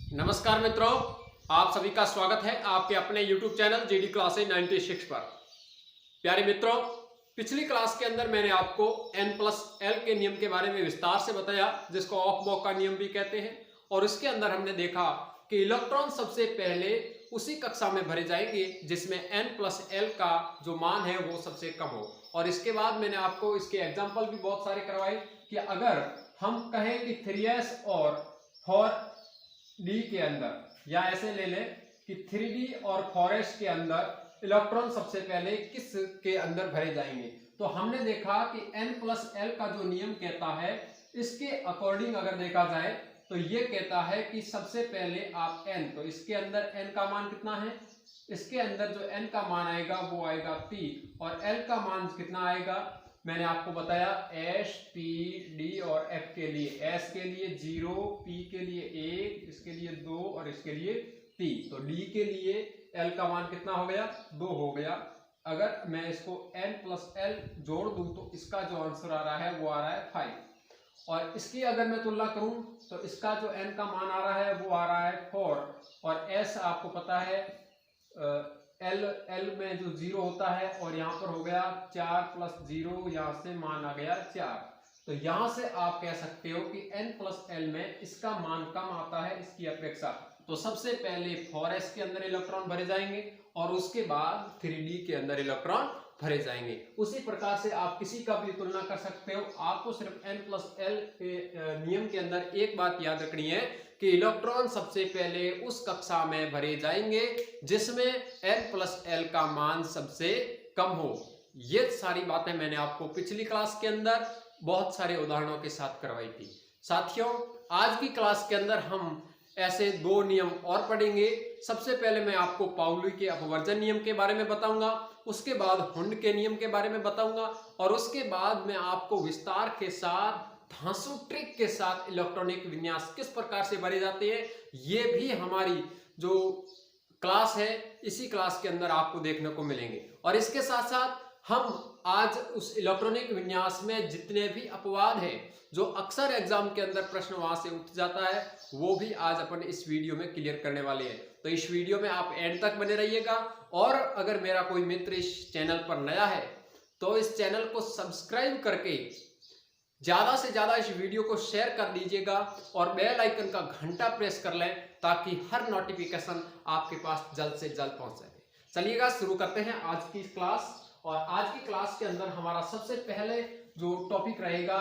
नमस्कार मित्रों, आप सभी का स्वागत है आपके अपने YouTube चैनल जीडी क्लासेस 96 पर। प्यारे मित्रों, पिछली क्लास के अंदर मैंने आपको n+l के नियम के बारे में विस्तार से बताया, जिसको ऑफ-बॉक का नियम भी कहते हैं। और इसके अंदर हमने देखा कि इलेक्ट्रॉन सबसे पहले उसी कक्षा में भरे जाएंगे जिसमें n+l का जो मान है वो सबसे कम हो। और इसके बाद मैंने आपको इसके एग्जाम्पल भी बहुत सारे करवाए कि अगर हम कहें कि 3s और 4d के अंदर, या ऐसे ले लें कि 3d और 4s के अंदर इलेक्ट्रॉन सबसे पहले किस के अंदर भरे जाएंगे, तो हमने देखा कि n+l का जो नियम कहता है, इसके अकॉर्डिंग अगर देखा जाए तो ये कहता है कि सबसे पहले आप n, तो इसके अंदर n का मान कितना है, इसके अंदर जो n का मान आएगा वो आएगा p, और l का मान कितना आएगा मैंने आपको बताया S, P, D और F के लिए। S के लिए 0, P के लिए 1, इसके लिए 2 और इसके लिए 3। तो D के लिए L का मान कितना हो गया, 2 हो गया। अगर मैं इसको n+l जोड़ दूं तो इसका जो आंसर आ रहा है वो आ रहा है 5। और इसकी अगर मैं तुलना करूं तो इसका जो n का मान आ रहा है वो आ रहा है 4, और S आपको पता है L में जो 0 होता है, और यहाँ पर हो गया 4 + 0, यहाँ से मान आ गया 4। तो यहाँ से आप कह सकते हो कि n+l में इसका मान कम आता है इसकी अपेक्षा। तो सबसे पहले 4s के अंदर इलेक्ट्रॉन भरे जाएंगे और उसके बाद 3d के अंदर इलेक्ट्रॉन भरे जाएंगे। उसी प्रकार से आप किसी का भी तुलना कर सकते हो। आपको सिर्फ n+l के नियम के अंदर एक बात याद रखनी है कि इलेक्ट्रॉन सबसे पहले उस कक्षा में भरे जाएंगे जिसमें n+l का मान सबसे कम हो। ये सारी बातें मैंने आपको पिछली क्लास के अंदर बहुत सारे उदाहरणों के साथ करवाई थी। साथियों, आज की क्लास के अंदर हम ऐसे 2 नियम और पढ़ेंगे। सबसे पहले मैं आपको पाउली के अपवर्जन नियम के बारे में बताऊंगा, उसके बाद हुंड के नियम के बारे में बताऊंगा, और उसके बाद मैं आपको विस्तार के साथ, धांसू ट्रिक के साथ इलेक्ट्रॉनिक विन्यास किस प्रकार से भरे जाते हैं, ये भी हमारी जो क्लास है इसी क्लास के अंदर आपको देखने को मिलेंगे। और इसके साथ साथ हम आज उस इलेक्ट्रॉनिक विन्यास में जितने भी अपवाद हैं जो अक्सर एग्जाम के अंदर प्रश्न वहां से उठ जाता है, वो भी आज अपन इस वीडियो में क्लियर करने वाले हैं। तो इस वीडियो में आप एंड तक बने रहिएगा। और अगर मेरा कोई मित्र इस चैनल पर नया है तो इस चैनल को सब्सक्राइब करके ज्यादा से ज्यादा इस वीडियो को शेयर कर दीजिएगा और बेल आइकन का घंटा प्रेस कर लें ताकि हर नोटिफिकेशन आपके पास जल्द से जल्द पहुंच सके। चलिएगा शुरू करते हैं आज की क्लास। और आज की क्लास के अंदर हमारा सबसे पहले जो टॉपिक रहेगा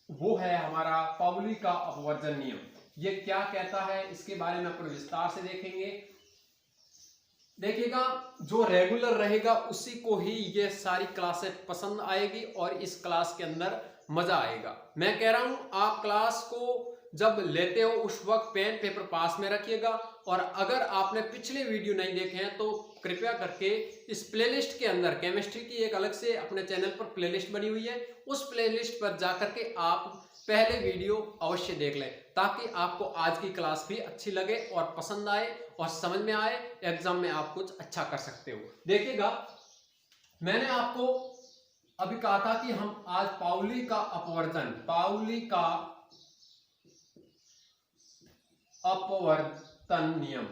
वो है हमारा पाउली का अपवर्जन नियम। ये क्या कहता है इसके बारे में अपन विस्तार से देखेंगे। देखिएगा, जो रेगुलर रहेगा उसी को ही ये सारी क्लासें पसंद आएगी और इस क्लास के अंदर मजा आएगा। मैं कह रहा हूं आप क्लास को जब लेते हो उस वक्त पेन पेपर पास में रखिएगा। और अगर आपने पिछले वीडियो नहीं देखे हैं तो कृपया करके इस प्लेलिस्ट के अंदर केमिस्ट्री की एक अलग से अपने चैनल पर प्लेलिस्ट बनी हुई है, उस प्लेलिस्ट पर जाकर के आप पहले वीडियो अवश्य देख लें ताकि आपको आज की क्लास भी अच्छी लगे और पसंद आए और समझ में आए, एग्जाम में आप कुछ अच्छा कर सकते हो। देखिएगा, मैंने आपको अभी कहा था कि हम आज पाउली का अपवर्तन नियम।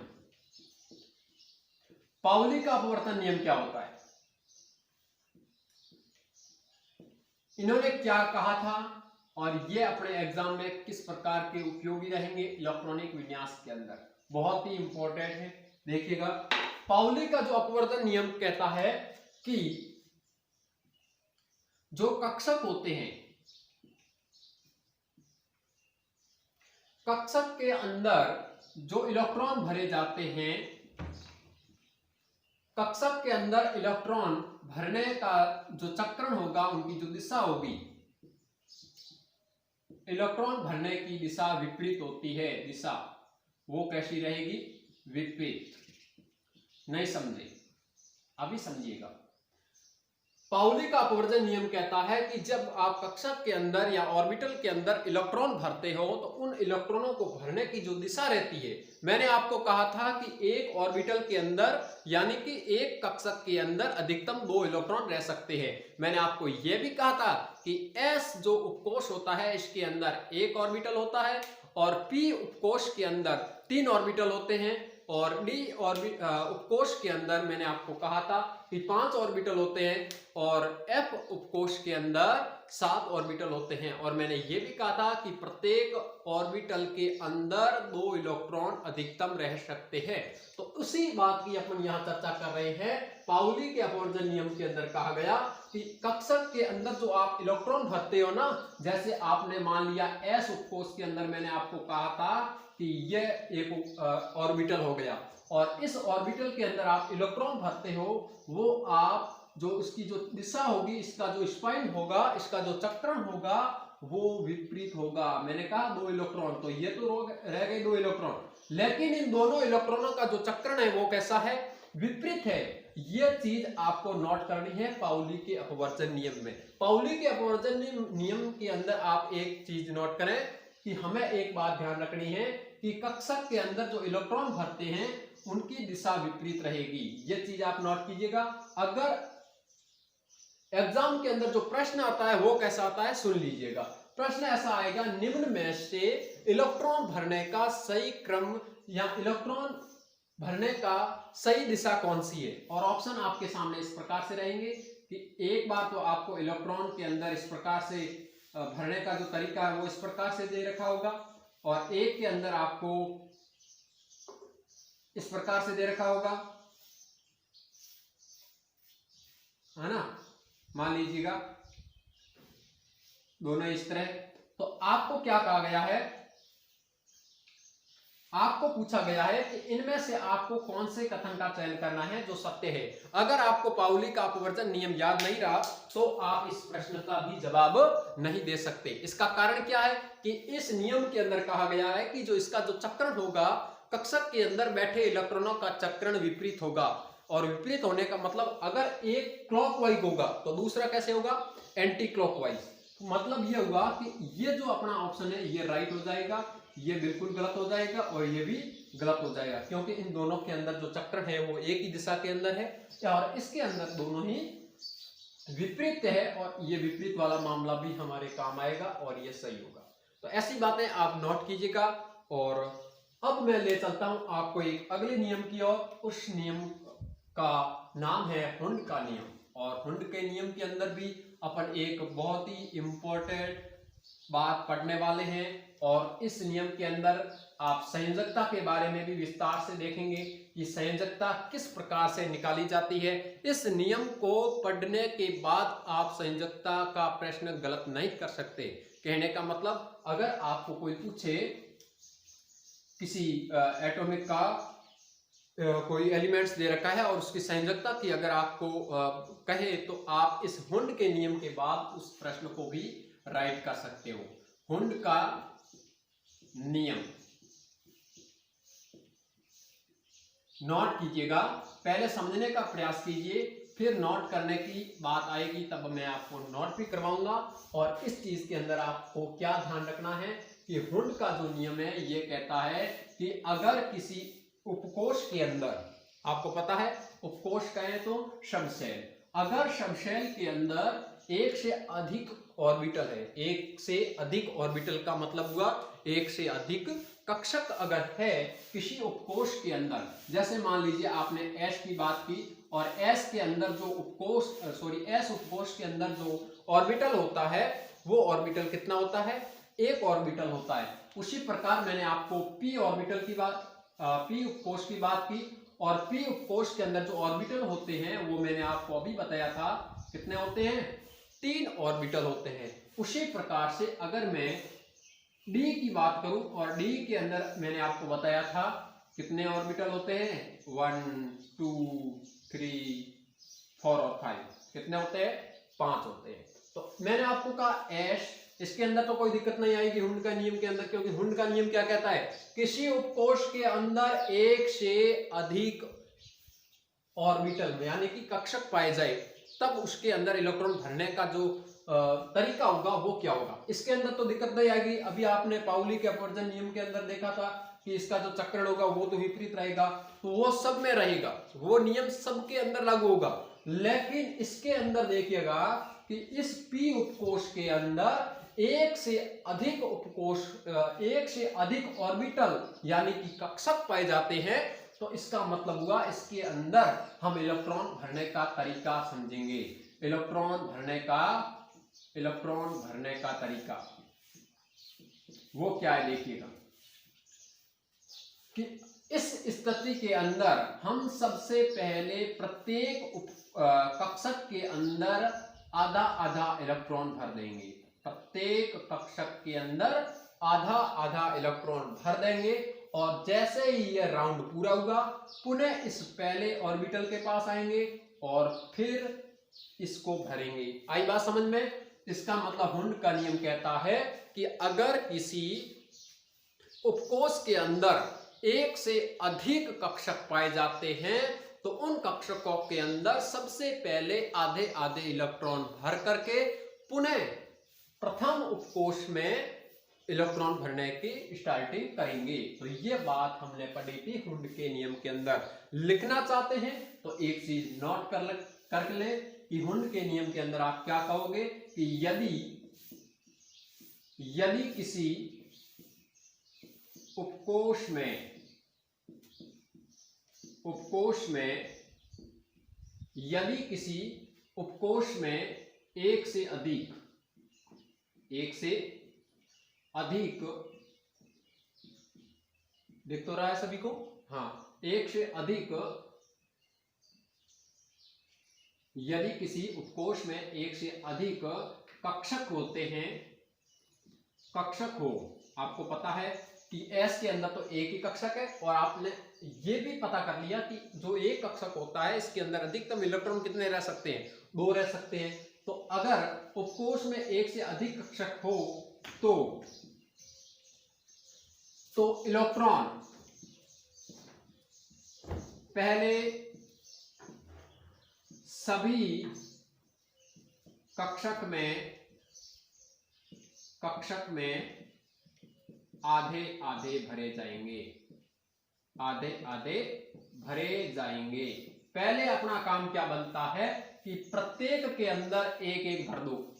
पाउली का अपवर्तन नियम क्या होता है, इन्होंने क्या कहा था और ये अपने एग्जाम में किस प्रकार के उपयोगी रहेंगे इलेक्ट्रॉनिक विन्यास के अंदर, बहुत ही इंपॉर्टेंट है। देखिएगा, पाउली का जो अपवर्तन नियम कहता है कि जो कक्षक होते हैं, कक्षक के अंदर जो इलेक्ट्रॉन भरे जाते हैं, कक्षक के अंदर इलेक्ट्रॉन भरने का जो चक्रण होगा, उनकी जो दिशा होगी, इलेक्ट्रॉन भरने की दिशा विपरीत होती है। दिशा वो कैसी रहेगी, विपरीत। नहीं समझे, अभी समझिएगा। पाउली का अपवर्जन नियम कहता है कि जब आप कक्षक के अंदर या ऑर्बिटल के अंदर इलेक्ट्रॉन भरते हो तो उन इलेक्ट्रॉनों को भरने की जो दिशा रहती है, मैंने आपको कहा था कि एक ऑर्बिटल के अंदर यानी कि एक कक्षक के अंदर अधिकतम 2 इलेक्ट्रॉन रह सकते हैं। मैंने आपको यह भी कहा था कि S जो उपकोश होता है इसके अंदर एक ऑर्बिटल होता है और p उपकोष के अंदर 3 ऑर्बिटल होते हैं और d उपकोष के अंदर मैंने आपको कहा था कि 5 ऑर्बिटल होते हैं और f उपकोष के अंदर 7 ऑर्बिटल होते हैं। और मैंने ये भी कहा था कि प्रत्येक ऑर्बिटल के अंदर 2 इलेक्ट्रॉन अधिकतम रह सकते हैं। तो उसी बात की अपन यहाँ चर्चा कर रहे हैं। पाउली के अपवर्जन नियम के अंदर कहा गया कि कक्षक के अंदर जो आप इलेक्ट्रॉन भरते हो ना, जैसे आपने मान लिया s उपकोष के अंदर मैंने आपको कहा था कि ये एक ऑर्बिटल हो गया और इस ऑर्बिटल के अंदर आप इलेक्ट्रॉन भरते हो, वो आप जो इसकी जो दिशा होगी, इसका जो स्पाइन होगा, इसका जो चक्रण होगा वो विपरीत होगा। मैंने कहा 2 इलेक्ट्रॉन, तो ये तो रह गए 2 इलेक्ट्रॉन, लेकिन इन दोनों इलेक्ट्रॉनों का जो चक्रण है वो कैसा है, विपरीत है। ये चीज आपको नोट करनी है पाउली के अपवर्जन नियम में। पाउली के अपवर्जन नियम के अंदर आप एक चीज नोट करें कि हमें एक बात ध्यान रखनी है कि कक्षक के अंदर जो इलेक्ट्रॉन भरते हैं उनकी दिशा विपरीत रहेगी। ये चीज आप नोट कीजिएगा। अगर एग्जाम के अंदर जो प्रश्न आता है वो कैसा आता है, सुन लीजिएगा। प्रश्न ऐसा आएगा, निम्न में से इलेक्ट्रॉन भरने का सही क्रम या इलेक्ट्रॉन भरने का सही दिशा कौन सी है। और ऑप्शन आपके सामने इस प्रकार से रहेंगे कि एक बार तो आपको इलेक्ट्रॉन के अंदर इस प्रकार से भरने का जो तरीका है वो इस प्रकार से दे रखा होगा और एक के अंदर आपको इस प्रकार से दे रखा होगा, है ना, मान लीजिएगा दोनों इस तरह। तो आपको क्या कहा गया है, आपको पूछा गया है कि इनमें से आपको कौन से कथन का चयन करना है जो सत्य है। अगर आपको पाउली का अपवर्जन नियम याद नहीं रहा तो आप इस प्रश्न का भी जवाब नहीं दे सकते। इसका कारण क्या है कि इस नियम के अंदर कहा गया है कि जो इसका जो चक्रण होगा, कक्षक के अंदर बैठे इलेक्ट्रॉनों का चक्रण विपरीत होगा। और विपरीत होने का मतलब अगर एक क्लॉकवाइज होगा तो दूसरा कैसे होगा, एंटी क्लॉकवाइज। मतलब ये हुआ कि ये जो अपना ऑप्शन है ये राइट हो जाएगा, ये बिल्कुल गलत हो जाएगा और ये भी गलत हो जाएगा, क्योंकि इन दोनों के अंदर जो चक्रण है वो एक ही दिशा के अंदर है और इसके अंदर दोनों ही विपरीत है और ये विपरीत वाला मामला भी हमारे काम आएगा और ये सही होगा। तो ऐसी बातें आप नोट कीजिएगा। और अब मैं ले चलता हूं आपको एक अगले नियम की ओर। उस नियम का नाम है हुंड का नियम। और हुंड के नियम के अंदर भी अपन एक बहुत ही इंपॉर्टेंट बात पढ़ने वाले हैं और इस नियम के अंदर आप संयोजकता के बारे में भी विस्तार से देखेंगे कि संयोजकता किस प्रकार से निकाली जाती है। इस नियम को पढ़ने के बाद आप संयोजकता का प्रश्न गलत नहीं कर सकते। कहने का मतलब, अगर आपको कोई पूछे किसी एटॉमिक का कोई एलिमेंट्स दे रखा है और उसकी संयोजकता की अगर आपको कहे तो आप इस हुंड के नियम के बाद उस प्रश्न को भी राइट कर सकते हो। हुंड का नियम नोट कीजिएगा, पहले समझने का प्रयास कीजिए, फिर नोट करने की बात आएगी तब मैं आपको नोट भी करवाऊंगा। और इस चीज के अंदर आपको क्या ध्यान रखना है कि हुंड का जो नियम है ये कहता है कि अगर किसी उपकोष के अंदर, आपको पता है उपकोष कहें तो शमशैल, अगर शमशैल के अंदर एक से अधिक ऑर्बिटल है, एक से अधिक ऑर्बिटल का मतलब हुआ एक से अधिक कक्षक अगर है किसी उपकोष के अंदर, जैसे मान लीजिए आपने एस की बात की और एस के अंदर जो एस उपकोष के अंदर जो ऑर्बिटल होता है वो ऑर्बिटल कितना होता है, एक ऑर्बिटल होता है। उसी प्रकार मैंने आपको पी ऑर्बिटल की बात, पी उपकोष की बात की और पी उपकोष के अंदर जो ऑर्बिटल होते हैं वो मैंने आपको अभी बताया था कितने होते हैं, 3 ऑर्बिटल होते हैं। उसी प्रकार से अगर मैं डी की बात करूं और डी के अंदर मैंने आपको बताया था कितने ऑर्बिटल होते हैं, 1 2 3 4 और 5, कितने होते हैं, 5 होते हैं। तो मैंने आपको कहा एस, इसके अंदर तो कोई दिक्कत नहीं आएगी हुंड का नियम के अंदर, क्योंकि हुंड का नियम क्या कहता है, किसी उपकोष के अंदर एक से अधिक ऑर्बिटल में यानी कि कक्षक पाए जाए तब उसके अंदर इलेक्ट्रॉन भरने का जो तरीका होगा वो क्या होगा। इसके अंदर तो दिक्कत नहीं आएगी। अभी आपने पाउली के अपवर्जन नियम के अंदर देखा था कि इसका जो चक्रण होगा वो तो विपरीत रहेगा, तो वो सब में रहेगा, वो नियम सबके अंदर लागू होगा। लेकिन इसके अंदर देखिएगा कि इस p उपकोष के अंदर एक से अधिक ऑर्बिटल यानी कि कक्षक पाए जाते हैं, तो इसका मतलब हुआ इसके अंदर हम इलेक्ट्रॉन भरने का तरीका समझेंगे। इलेक्ट्रॉन भरने का तरीका वो क्या है, देखिएगा कि इस स्थिति के अंदर हम सबसे पहले प्रत्येक कक्षक के अंदर आधा आधा इलेक्ट्रॉन भर देंगे। प्रत्येक कक्षक के अंदर आधा आधा इलेक्ट्रॉन भर देंगे और जैसे ही यह राउंड पूरा हुआ पुनः इस पहले ऑर्बिटल के पास आएंगे और फिर इसको भरेंगे। आई बात समझ में? इसका मतलब हुंड का नियम कहता है कि अगर किसी उपकोष के अंदर एक से अधिक कक्षक पाए जाते हैं तो उन कक्षकों के अंदर सबसे पहले आधे आधे इलेक्ट्रॉन भर करके पुनः प्रथम उपकोष में इलेक्ट्रॉन भरने की स्टार्टिंग करेंगे। तो ये बात हमने पढ़ी थी हुंड के नियम के अंदर। लिखना चाहते हैं तो एक चीज नोट कर ले कि हुंड के नियम के अंदर आप क्या कहोगे कि यदि किसी उपकोष में एक से अधिक देख तो रहा है सभी को, हाँ, एक से अधिक, यदि किसी उपकोष में एक से अधिक कक्षक होते हैं, कक्षक हो, आपको पता है कि S के अंदर तो एक ही कक्षक है और आपने ये भी पता कर लिया कि जो एक कक्षक होता है इसके अंदर अधिकतम इलेक्ट्रॉन कितने रह सकते हैं, 2 रह सकते हैं। तो अगर उपकोष में एक से अधिक कक्षक हो तो इलेक्ट्रॉन पहले सभी कक्षक में आधे आधे भरे जाएंगे। पहले अपना काम क्या बनता है कि प्रत्येक के अंदर एक एक भर दो।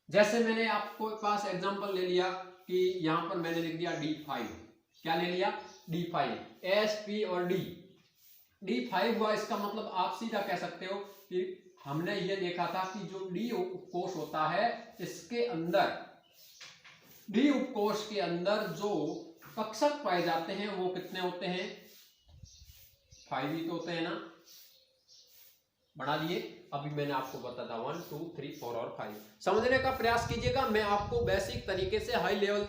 जैसे मैंने आपको पास एग्जांपल ले लिया कि यहां पर मैंने लिख दिया D5, क्या ले लिया, D5, S, P और D5 हुआ। इसका मतलब आप सीधा कह सकते हो कि हमने ये देखा था कि जो D उपकोष होता है इसके अंदर, D उपकोष के अंदर जो कक्षक पाए जाते हैं वो कितने होते हैं, 5 ही तो होते हैं ना, बढ़ा दिए। अभी मैंने आपको बता था 1 2 3 4 और 5। समझने का प्रयास कीजिएगा, मैं आपको बेसिक तरीके से हाई लेवल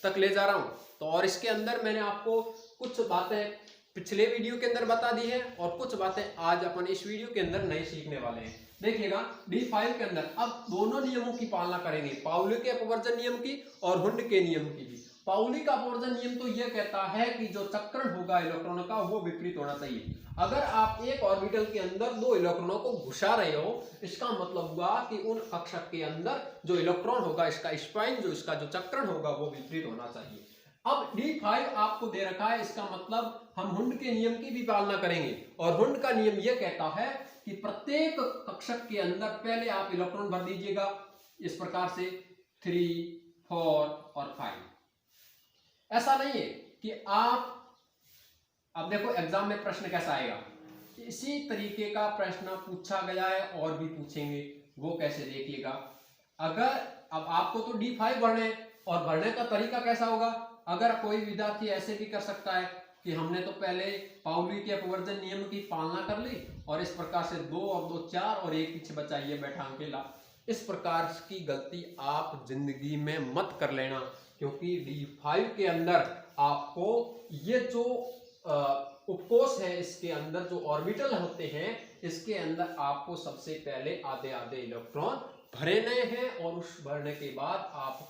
तक ले जा रहा हूं। तो और इसके अंदर मैंने आपको कुछ बातें पिछले वीडियो के अंदर बता दी है और कुछ बातें आज अपन इस वीडियो के अंदर नए सीखने वाले हैं। देखिएगा D5 के अंदर अब दोनों नियमों की पालना करेंगे, पाउली के अपवर्जन नियम की और हुंड के नियम की भी। पाउली का अपवर्जन नियम तो यह कहता है कि जो चक्रण होगा इलेक्ट्रॉनों का वो विपरीत होना चाहिए। अगर आप एक ऑर्बिटल के अंदर 2 इलेक्ट्रॉनों को घुसा रहे हो, इसका मतलब हुआ कि उन कक्षक के अंदर जो इलेक्ट्रॉन होगा इसका स्पाइन, जो इसका जो चक्रण होगा वो विपरीत होना चाहिए। अब D5 आपको दे रखा है, इसका मतलब हम हुंड के नियम की भी पालना करेंगे और हुंड का नियम यह कहता है कि प्रत्येक कक्षक के अंदर पहले आप इलेक्ट्रॉन भर दीजिएगा इस प्रकार से 3 4 और 5। ऐसा नहीं है कि आप, अब देखो एग्जाम में प्रश्न कैसा आएगा, इसी तरीके का प्रश्न पूछा गया है और भी पूछेंगे, वो कैसे देखिएगा। अगर अब आपको तो D5 भरने और भरने का तरीका कैसा होगा, अगर कोई विद्यार्थी ऐसे भी कर सकता है कि हमने तो पहले पाउली के अपवर्जन नियम की पालना कर ली और इस प्रकार से 2 और 2 4 और एक पीछे बचाइए बैठा के ला। इस प्रकार की गलती आप जिंदगी में मत कर लेना, क्योंकि D5 के अंदर आपको ये जो उपकोष है इसके अंदर जो ऑर्बिटल होते हैं इसके अंदर आपको सबसे पहले आधे आधे इलेक्ट्रॉन भरने हैं और उस भरने के बाद आप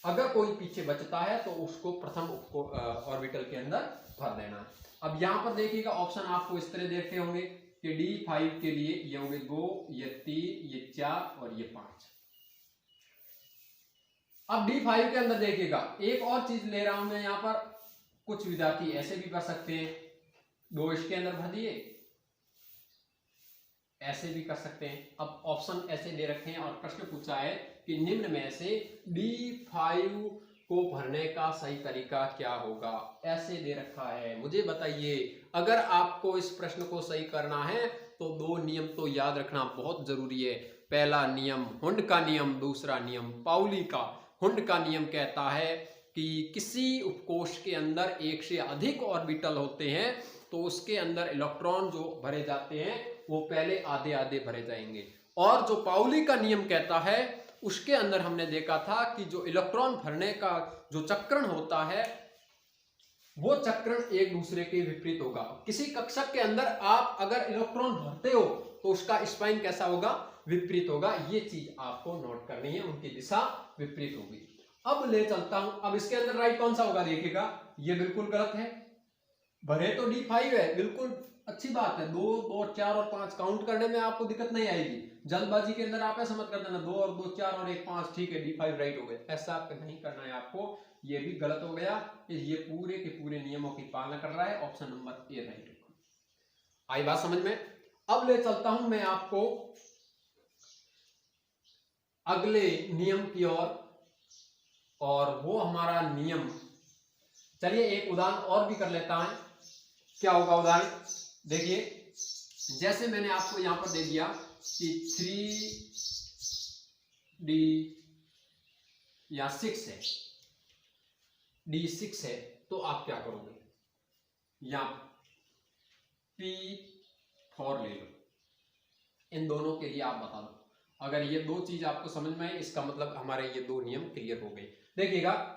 अगर कोई पीछे बचता है तो उसको प्रथम ऑर्बिटल के अंदर भर देना है। अब यहां पर देखिएगा ऑप्शन आपको इस तरह देखे होंगे कि D5 के लिए ये होंगे 2, ये 3, ये 4 और ये 5। अब D5 के अंदर देखिएगा एक और चीज ले रहा हूं मैं यहां पर, कुछ विद्यार्थी ऐसे भी कर सकते हैं, 2 इसके अंदर भर दिए ऐसे भी कर सकते हैं। अब ऑप्शन ऐसे दे रखे हैं और प्रश्न पूछा है कि निम्न में से D5 को भरने का सही तरीका क्या होगा, ऐसे दे रखा है। मुझे बताइए, अगर आपको इस प्रश्न को सही करना है तो दो नियम तो याद रखना बहुत जरूरी है। पहला नियम हुंड का नियम, दूसरा नियम पाउली का। हुंड का नियम कहता है कि किसी उपकोष के अंदर एक से अधिक ऑर्बिटल होते हैं तो उसके अंदर इलेक्ट्रॉन जो भरे जाते हैं वो पहले आधे आधे भरे जाएंगे। और जो पाउली का नियम कहता है उसके अंदर हमने देखा था कि जो इलेक्ट्रॉन भरने का जो चक्रण होता है वो चक्रण एक दूसरे के विपरीत होगा। किसी कक्षक के अंदर आप अगर इलेक्ट्रॉन भरते हो तो उसका स्पाइन कैसा होगा, विपरीत होगा। ये चीज आपको नोट करनी है, उनकी दिशा विपरीत होगी। अब ले चलता हूं, अब इसके अंदर राइट कौन सा होगा, देखिएगा ये बिल्कुल गलत है। भरे तो D5 है, बिल्कुल अच्छी बात है। 2 और 4 और 5 काउंट करने में आपको दिक्कत नहीं आएगी। जल्दबाजी के अंदर आप ऐसा मत कर देना 2 और 2 4 और 1 5, ठीक है D5 राइट हो गए, ऐसा नहीं करना है आपको। ये भी गलत हो गया, ये पूरे के पूरे नियमों की पालना कर रहा है। ऑप्शन नंबर ए राइट होगा। आई बात समझ में। अब ले चलता हूं मैं आपको अगले नियम की ओर, और वो हमारा नियम, चलिए एक उदाहरण और भी कर लेता है। क्या होगा उदाहरण, देखिए जैसे मैंने आपको यहां पर दे दिया कि 3D या 6 है, D6 है, तो आप क्या करोगे, या P4 ले लो। इन दोनों के लिए आप बता दो। अगर ये दो चीज आपको समझ में आई, इसका मतलब हमारे ये दो नियम क्लियर हो गए। देखिएगा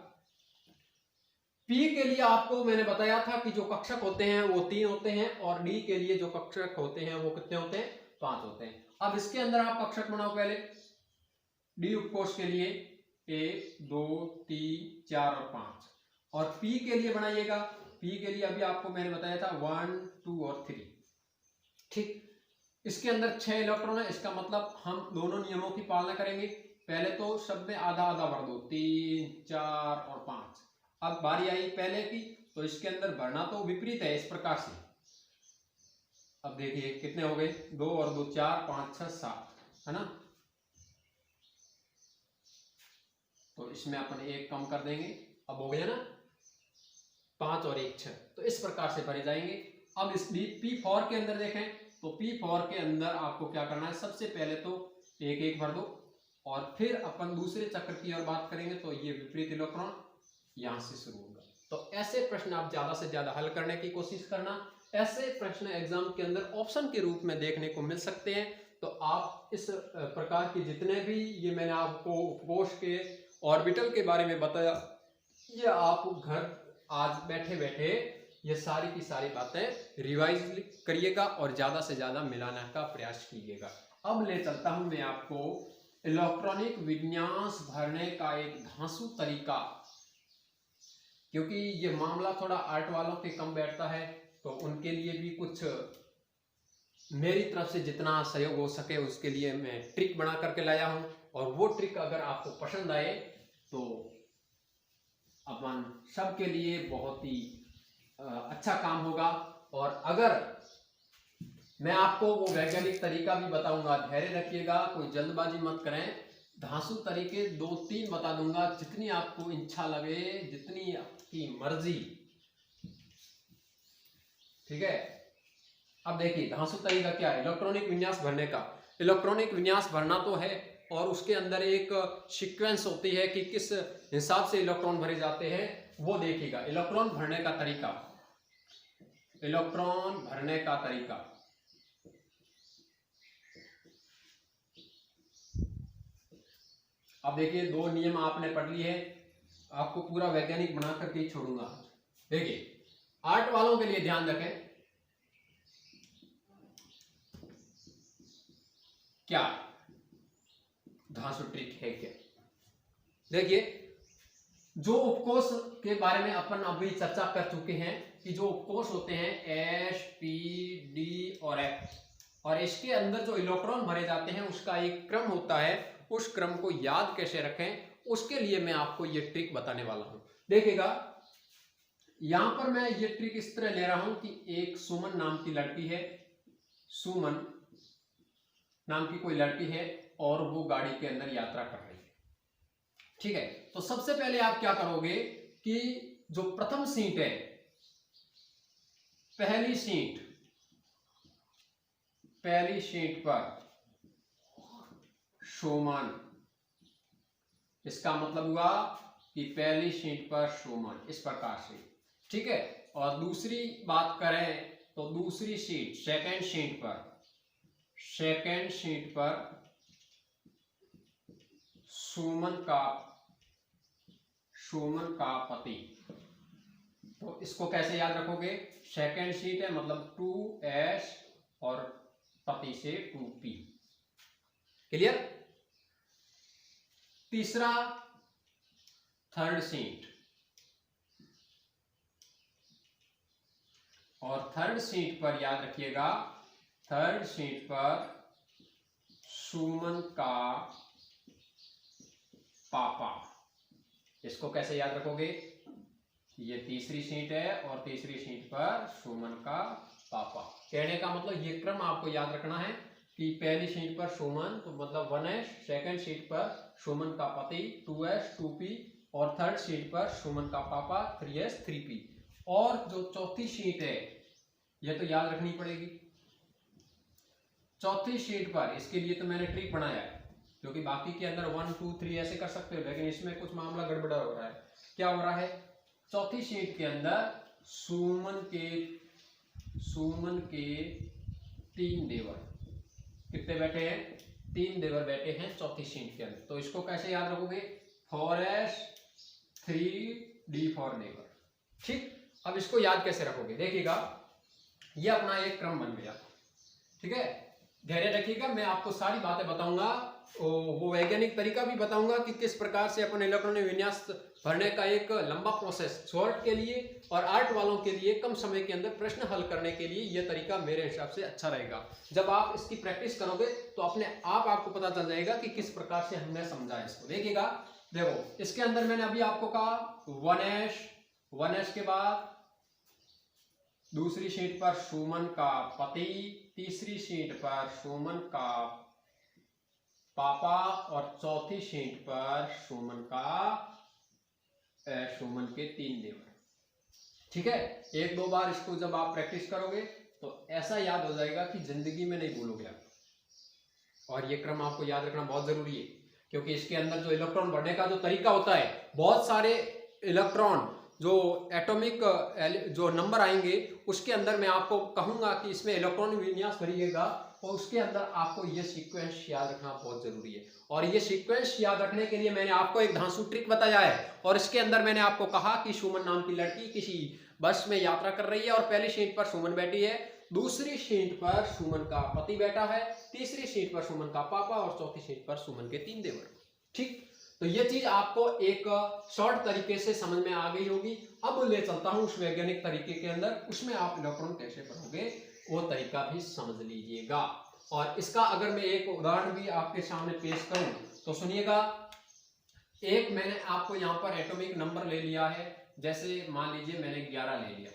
P के लिए आपको मैंने बताया था कि जो कक्षक होते हैं वो 3 होते हैं, और D के लिए जो कक्षक होते हैं वो कितने होते हैं, 5 होते हैं। अब इसके अंदर आप कक्षक बनाओ पहले। D उपकोष के लिए 1 2 3 4 और 5, और P के लिए बनाइएगा। P के लिए अभी आपको मैंने बताया था 1 2 और 3, ठीक। इसके अंदर 6 इलेक्ट्रॉन है, इसका मतलब हम दोनों नियमों की पालना करेंगे। पहले तो सब में आधा आधा भर दो, 3 4 और 5। अब बारी आई पहले की, तो इसके अंदर भरना तो विपरीत है इस प्रकार से। अब देखिए कितने हो गए, 2 और 2 4 5 6 7, है ना। तो इसमें अपन 1 कम कर देंगे, अब हो गया ना 5 और 1 6। तो इस प्रकार से भरे जाएंगे। अब इस P4 के अंदर देखें तो P4 के अंदर आपको क्या करना है, सबसे पहले तो 1 1 भर दो, और फिर अपन दूसरे चक्र की ओर बात करेंगे तो ये विपरीत इलेक्ट्रॉन यहां से शुरू होगा। तो ऐसे प्रश्न आप ज्यादा से ज्यादा हल करने की कोशिश करना। ऐसे प्रश्न एग्जाम के अंदर ऑप्शन के रूप में देखने को मिल सकते हैं। तो आप इस प्रकार की जितने भी ये मैंने आपको उपकोष के ऑर्बिटल के बारे में बताया, ये आप घर आज बैठे बैठे ये सारी की सारी बातें रिवाइज करिएगा और ज्यादा से ज्यादा मिलाने का प्रयास कीजिएगा। अब ले चलता हूं मैं आपको इलेक्ट्रॉनिक विन्यास भरने का एक धांसू तरीका, क्योंकि ये मामला थोड़ा आर्ट वालों के कम बैठता है, तो उनके लिए भी कुछ मेरी तरफ से जितना सहयोग हो सके उसके लिए मैं ट्रिक बना करके लाया हूं। और वो ट्रिक अगर आपको पसंद आए तो अपन सबके लिए बहुत ही अच्छा काम होगा। और अगर मैं आपको वो वैज्ञानिक तरीका भी बताऊंगा, धैर्य रखिएगा, कोई जल्दबाजी मत करें। धांसू तरीके 2-3 बता दूंगा, जितनी आपको इच्छा लगे, जितनी आपकी मर्जी, ठीक है। अब देखिए धांसू तरीका क्या है, इलेक्ट्रॉनिक विन्यास भरने का। इलेक्ट्रॉनिक विन्यास भरना तो है, और उसके अंदर एक सीक्वेंस होती है कि किस हिसाब से इलेक्ट्रॉन भरे जाते हैं, वो देखिएगा। इलेक्ट्रॉन भरने का तरीका, इलेक्ट्रॉन भरने का तरीका, अब देखिए 2 नियम आपने पढ़ ली है, आपको पूरा वैज्ञानिक बना करके ही छोड़ूंगा। देखिए आर्ट वालों के लिए ध्यान रखें, क्या धांसू ट्रिक है क्या। देखिए जो उपकोष के बारे में अपन अभी चर्चा कर चुके हैं कि जो उपकोष होते हैं S P D और F, और इसके अंदर जो इलेक्ट्रॉन भरे जाते हैं उसका एक क्रम होता है। उस क्रम को याद कैसे रखें, उसके लिए मैं आपको ये ट्रिक बताने वाला हूं। देखिएगा यहां पर मैं ये ट्रिक इस तरह ले रहा हूं कि एक सुमन नाम की लड़की है, सुमन, नाम की कोई लड़की है और वो गाड़ी के अंदर यात्रा कर रही है। ठीक है, तो सबसे पहले आप क्या करोगे कि जो प्रथम सीट है, पहली सीट पर शोमान, इसका मतलब हुआ कि पहली सीट पर शोमान, इस प्रकार से। ठीक है, और दूसरी बात करें तो दूसरी सीट, सेकंड सीट पर सुमन का पति। तो इसको कैसे याद रखोगे? सेकंड सीट है मतलब 2s और पति से 2p। क्लियर? तीसरा, थर्ड सीट, और थर्ड सीट पर याद रखिएगा, थर्ड सीट पर सुमन का पापा। इसको कैसे याद रखोगे? ये तीसरी सीट है और तीसरी सीट पर सुमन का पापा। कहने का मतलब ये क्रम आपको याद रखना है कि पहली सीट पर सुमन तो मतलब 1s, सेकंड सीट पर सुमन का पति 2s 2p, और थर्ड सीट पर सुमन का पापा 3s 3p। और जो चौथी सीट है ये तो याद रखनी पड़ेगी। चौथी सीट पर, इसके लिए तो मैंने ट्रिक बनाया है, क्योंकि बाकी के अंदर 1 2 3 ऐसे कर सकते हो, लेकिन इसमें कुछ मामला गड़बड़ा हो रहा है। क्या हो रहा है? चौथी सीट के अंदर सुमन के 3 देवर। कितने बैठे हैं? 3 देवर बैठे हैं चौथी सीट के अंदर। तो इसको कैसे याद रखोगे? 4s 3d फॉर देवर। ठीक, अब इसको याद कैसे रखोगे? देखिएगा, ये अपना एक क्रम बन गया। ठीक है, धैर्य रखिएगा, मैं आपको सारी बातें बताऊंगा, वो वैज्ञानिक तरीका भी बताऊंगा कि किस प्रकार से अपन इलेक्ट्रॉनिक विन्यास भरने का एक लंबा प्रोसेस, शॉर्ट के लिए और आर्ट वालों के लिए कम समय के अंदर प्रश्न हल करने के लिए यह तरीका मेरे हिसाब से अच्छा रहेगा। जब आप इसकी प्रैक्टिस करोगे तो अपने आप आपको पता चल जाएगा कि किस प्रकार से हमने समझा इसको। देखिएगा, देखो इसके अंदर मैंने अभी आपको कहा 1s के बाद दूसरी सीट पर सुमन का पति, तीसरी सीट पर सुमन का पापा, और चौथी सीट पर सुमन के 3 देवर। ठीक है, 1-2 बार इसको जब आप प्रैक्टिस करोगे तो ऐसा याद हो जाएगा कि जिंदगी में नहीं भूलोगे आप। और ये क्रम आपको याद रखना बहुत जरूरी है, क्योंकि इसके अंदर जो इलेक्ट्रॉन बढ़ने का जो तरीका होता है, बहुत सारे इलेक्ट्रॉन जो एटॉमिक जो नंबर आएंगे उसके अंदर मैं आपको कहूंगा कि इसमें इलेक्ट्रॉन विन्यास भरिएगा, और उसके अंदर आपको ये सीक्वेंस याद रखना बहुत जरूरी है। और ये सीक्वेंस याद रखने के लिए मैंने आपको एक धांसू ट्रिक बताया है, और इसके अंदर मैंने आपको कहा कि सुमन नाम की लड़की किसी बस में यात्रा कर रही है, और पहली सीट पर सुमन बैठी है, दूसरी सीट पर सुमन का पति बैठा है, तीसरी सीट पर सुमन का पापा, और चौथी सीट पर सुमन के 3 देवर। ठीक, तो ये चीज आपको एक शॉर्ट तरीके से समझ में आ गई होगी। अब ले चलता हूं उस वैज्ञानिक तरीके के अंदर, उसमें आप इलेक्ट्रॉन कैसे पढ़ोगे वो तरीका भी समझ लीजिएगा। और इसका अगर मैं एक उदाहरण भी आपके सामने पेश करूं तो सुनिएगा। एक मैंने आपको यहां पर एटॉमिक नंबर ले लिया है, जैसे मान लीजिए मैंने 11 ले लिया।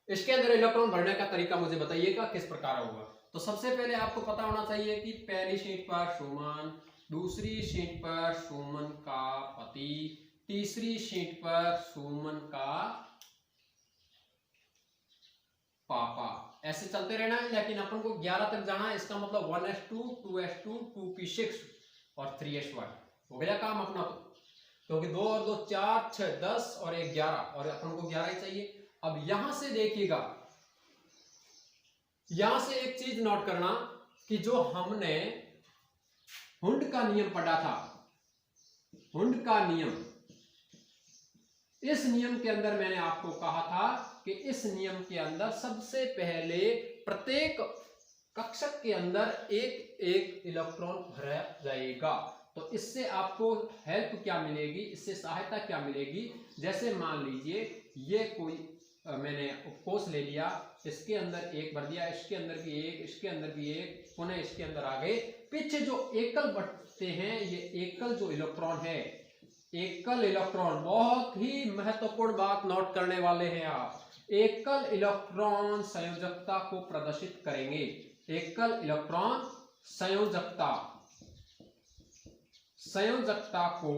इसके अंदर इलेक्ट्रॉन भरने का तरीका मुझे बताइएगा किस प्रकार होगा। तो सबसे पहले आपको पता होना चाहिए कि पहली सीट पर सुमन, दूसरी सीट पर सुमन का पति, तीसरी सीट पर सुमन का पापा। ऐसे चलते रहना है, लेकिन अपन को 11 तक जाना है। इसका मतलब 1s2 2s2 2p6 और 3s1 हो गया काम अपना। क्योंकि 2 और 2 4 6 10 और 1 11, और अपन को 11 ही चाहिए। अब यहां से देखिएगा, यहां से एक चीज नोट करना कि जो हमने हुंड का नियम पढ़ा था, हुंड का नियम, इस नियम के अंदर मैंने आपको कहा था कि इस नियम के अंदर सबसे पहले प्रत्येक कक्षक के अंदर एक एक इलेक्ट्रॉन भरा जाएगा। तो इससे आपको हेल्प क्या मिलेगी, इससे सहायता क्या मिलेगी? जैसे मान लीजिए ये कोई मैंने उपकोष ले लिया, इसके अंदर एक भर दिया, इसके अंदर भी एक, इसके अंदर भी एक, पुनः इसके अंदर आ गए। पीछे जो एकल बढ़ते हैं, ये एकल जो इलेक्ट्रॉन है, एकल इलेक्ट्रॉन, बहुत ही महत्वपूर्ण बात नोट करने वाले हैं आप। एकल इलेक्ट्रॉन संयोजकता को प्रदर्शित करेंगे। एकल इलेक्ट्रॉन संयोजकता, संयोजकता को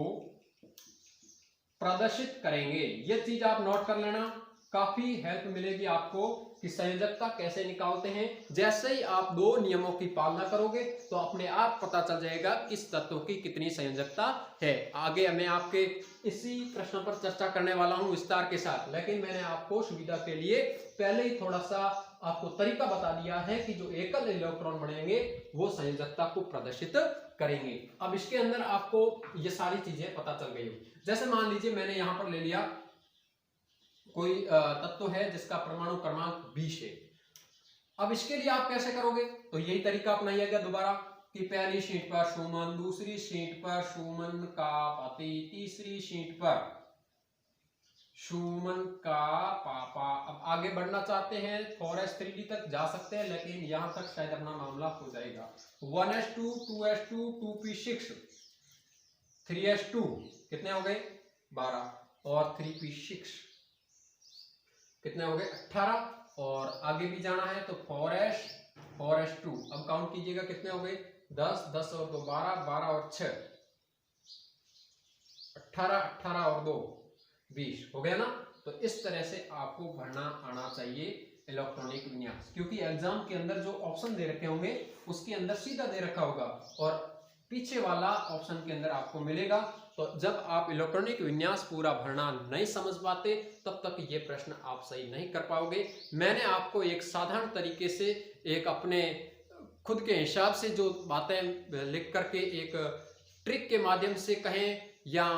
प्रदर्शित करेंगे। यह चीज आप नोट कर लेना, काफी हेल्प मिलेगी आपको कि संयोजकता कैसे निकालते हैं। जैसे ही आप दो नियमों की पालना करोगे तो अपने आप पता चल जाएगा किस तत्व की कितनी संयोजकता है। आगे मैं आपके इसी प्रश्न पर चर्चा करने वाला हूं विस्तार के साथ, लेकिन मैंने आपको सुविधा के लिए पहले ही थोड़ा सा आपको तरीका बता दिया है कि जो एकल इलेक्ट्रॉन बनेंगे वो संयोजकता को प्रदर्शित करेंगे। अब इसके अंदर आपको ये सारी चीजें पता चल गई हो। जैसे मान लीजिए मैंने यहां पर ले लिया कोई तत्व है जिसका परमाणु क्रमांक 20 है। अब इसके लिए आप कैसे करोगे, तो यही तरीका अपनाइएगा दोबारा कि पहली शीट पर सुमन, दूसरी शीट पर सुमन का पति, तीसरी शीट पर सुमन का पापा। अब आगे बढ़ना चाहते हैं 4s3d तक जा सकते हैं, लेकिन यहां तक शायद अपना मामला हो जाएगा। 1s2, 2s2, 2p6, 3s2 कितने हो गए 12 और 3p6 कितने हो गए 18, और आगे भी जाना है तो 4s 4s2। अब काउंट कीजिएगा कितने हो गए 10, 10 और 2 12, 12 और 6 18, 18 और 2 20 हो गया ना। तो इस तरह से आपको भरना आना चाहिए इलेक्ट्रॉनिक विन्यास, क्योंकि एग्जाम के अंदर जो ऑप्शन दे रखे होंगे उसके अंदर सीधा दे रखा होगा और पीछे वाला ऑप्शन के अंदर आपको मिलेगा। तो जब आप इलेक्ट्रॉनिक विन्यास पूरा भरना नहीं समझ पाते तब तक ये प्रश्न आप सही नहीं कर पाओगे। मैंने आपको एक साधारण तरीके से एक अपने खुद के हिसाब से जो बातें लिख करके एक ट्रिक के माध्यम से कहें या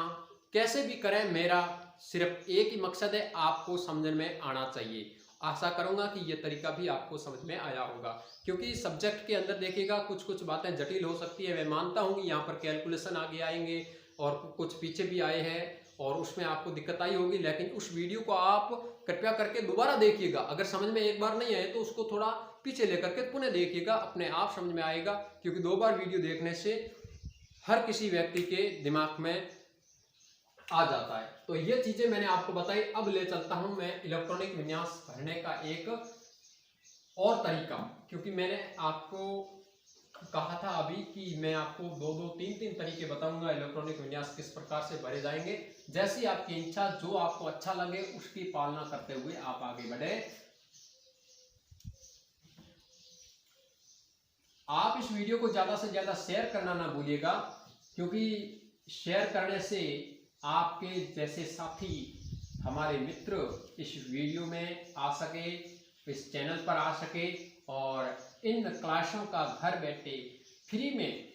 कैसे भी करें, मेरा सिर्फ एक ही मकसद है, आपको समझ में आना चाहिए। आशा करूंगा कि ये तरीका भी आपको समझ में आया होगा, क्योंकि सब्जेक्ट के अंदर देखिएगा कुछ कुछ बातें जटिल हो सकती है। मैं मानता हूं कि यहाँ पर कैलकुलेशन आगे आएंगे और कुछ पीछे भी आए हैं और उसमें आपको दिक्कत आई होगी, लेकिन उस वीडियो को आप कृपया करके दोबारा देखिएगा। अगर समझ में एक बार नहीं आए तो उसको थोड़ा पीछे लेकर के पुनः देखिएगा, अपने आप समझ में आएगा। क्योंकि 2 बार वीडियो देखने से हर किसी व्यक्ति के दिमाग में आ जाता है। तो ये चीजें मैंने आपको बताई। अब ले चलता हूं मैं इलेक्ट्रॉनिक विन्यास भरने का एक और तरीका, क्योंकि मैंने आपको कहा था अभी कि मैं आपको 2-2, 3-3 तरीके बताऊंगा इलेक्ट्रॉनिक विन्यास किस प्रकार से भरे जाएंगे। जैसी आपकी इच्छा, जो आपको अच्छा लगे उसकी पालना करते हुए आप आगे बढ़े। आप इस वीडियो को ज्यादा से ज्यादा शेयर करना ना भूलिएगा, क्योंकि शेयर करने से आपके जैसे साथी, हमारे मित्र इस वीडियो में आ सके, इस चैनल पर आ सके और इन क्लासों का घर बैठे फ्री में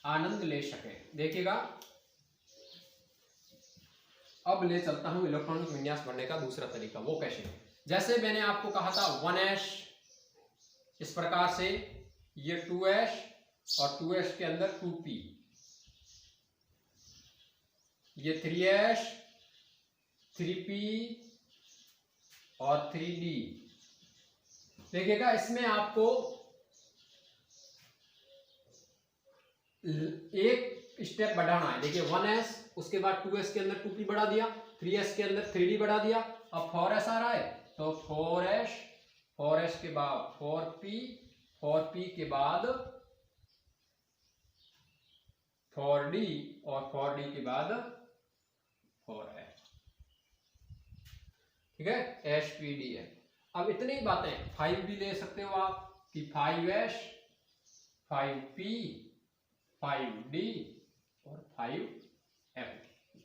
आनंद ले सके। देखिएगा अब ले चलता हूं इलेक्ट्रॉनिक विन्यास भरने का दूसरा तरीका। वो कैसे है, जैसे मैंने आपको कहा था 1s इस प्रकार से, ये 2s और 2s के अंदर 2p, ये 3s 3p और 3d। देखिएगा इसमें आपको एक स्टेप बढ़ाना है। देखिए 1s, उसके बाद 2s के अंदर 2p बढ़ा दिया, 3s के अंदर 3d बढ़ा दिया, अब 4s आ रहा है तो 4s, 4s के बाद 4p, 4p के बाद 4d और 4d के बाद 4s। ठीक है, spd है। अब इतनी बातें 5 भी ले सकते हो आप कि 5s, 5p, 5d और 5f,